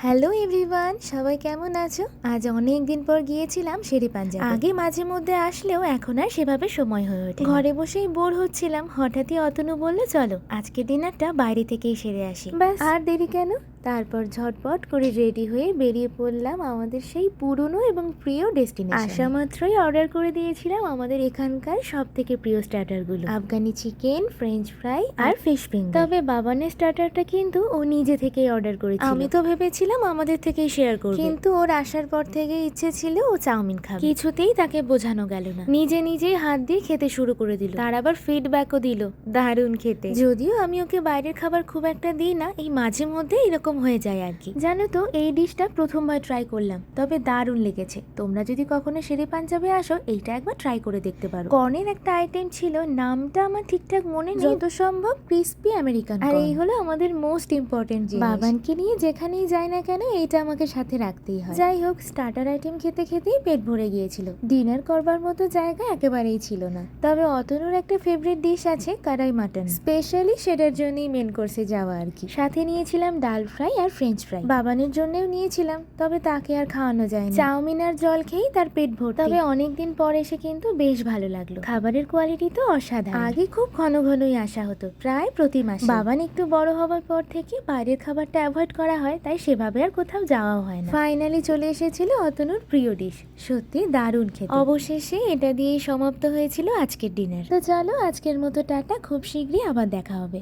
Hello everyone, সবাই কেমন আছো? আজ অনেক দিন পর গিয়েছিলাম শেরে পাঞ্জাবে। আগে মাঝে মধ্যে আসলেও এখন আর সেভাবে সময় হয়ে ওঠে। ঘরে বসেই বোর হচ্ছিলাম, হঠাৎই অতনু বলল চলো আজকে ডিনারটা বাইরে থেকেই সেরে আসি। ব্যাস, আর দেরি কেন? তারপর ঝটপট করে রেডি হয়ে বেরিয়ে পড়লাম আমাদের সেই পুরনো এবং প্রিয় ডেস্টিনেশন। আসা মাত্রই অর্ডার করে দিয়েছিলাম আমাদের এখানকার সব থেকে প্রিয় স্টার্টারগুলো, আফগানি চিকেন, ফ্রেঞ্চ ফ্রাই আর ফিশ ফিঙ্গার। তবে বাবানের স্টার্টারটা কিন্তু ও নিজে থেকেই অর্ডার করেছিল। আমি তো ভেবেছিলাম আমাদের থেকেই শেয়ার করবে, কিন্তু ওর আসার পর থেকে ইচ্ছে ছিল ও চাউমিন খাবে। কিছুতেই তাকে বোঝানো গেল না, নিজে নিজেই হাত দিয়ে খেতে শুরু করে দিল। তার আবার ফিডব্যাকও দিল, দারুণ খেতে। যদিও আমি ওকে বাইরের খাবার খুব একটা দিই না, এই মাঝে মধ্যে এরকম হয়ে যায় আর কি। জানো তো, এই ডিশটা প্রথমবার ট্রাই করলাম, তবে দারুণ লেগেছে। তোমরা যদি কখনো শেরে পাঞ্জাবে আসো, এইটা একবার ট্রাই করে দেখতে পারো। কর্নের একটা আইটেম ছিল, নামটা আমার ঠিকঠাক মনে নেই, যত সম্ভব ক্রিস্পি আমেরিকান। আর এই হলো আমাদের মোস্ট ইম্পর্টেন্ট জিনিস। বাবানকে নিয়ে যেখানেই যাই না কেন এইটা আমাকে সাথে রাখতেই হয়। যাই হোক, স্টার্টার আইটেম খেতে খেতেই পেট ভরে গিয়েছিল। ডিনার করবার মতো জায়গা একেবারেই ছিল না। তবে অতনুর একটা ফেভারিট ডিশ আছে, কড়াই মাটন। স্পেশালি সেটার জন্যই মেন কোর্সে যাওয়া আর কি। সাথে নিয়েছিলাম ডাল ফ্রাই আর ফ্রেঞ্চ ফ্রাই। বাবানের জন্যও নিয়েছিলাম, তবে তাকে আর খাওয়ানো যায়নি। চাউমিন আর জল খেয়েই তার পেট ভর্তি। তবে অনেকদিন পর এসে কিন্তু বেশ ভালো লাগলো। খাবারের কোয়ালিটি তো অসাধারণ। আগে খুব ঘন ঘনই আসা হতো, প্রায় প্রতি মাসে। বাবান একটু বড় হবার পর থেকে বাইরের খাবারটা অ্যাভয়েড করা হয়, তাই সেভাবে আর কোথাও যাওয়াও হয় না। ফাইনালি চলে এসেছিল অতনুর প্রিয় ডিশ, সত্যি দারুণ খেতে। অবশেষে এটা দিয়েই সমাপ্ত হয়েছিল আজকের ডিনার। তো চলো আজকের মতো টাটা, খুব শীঘ্রই আবার দেখা হবে।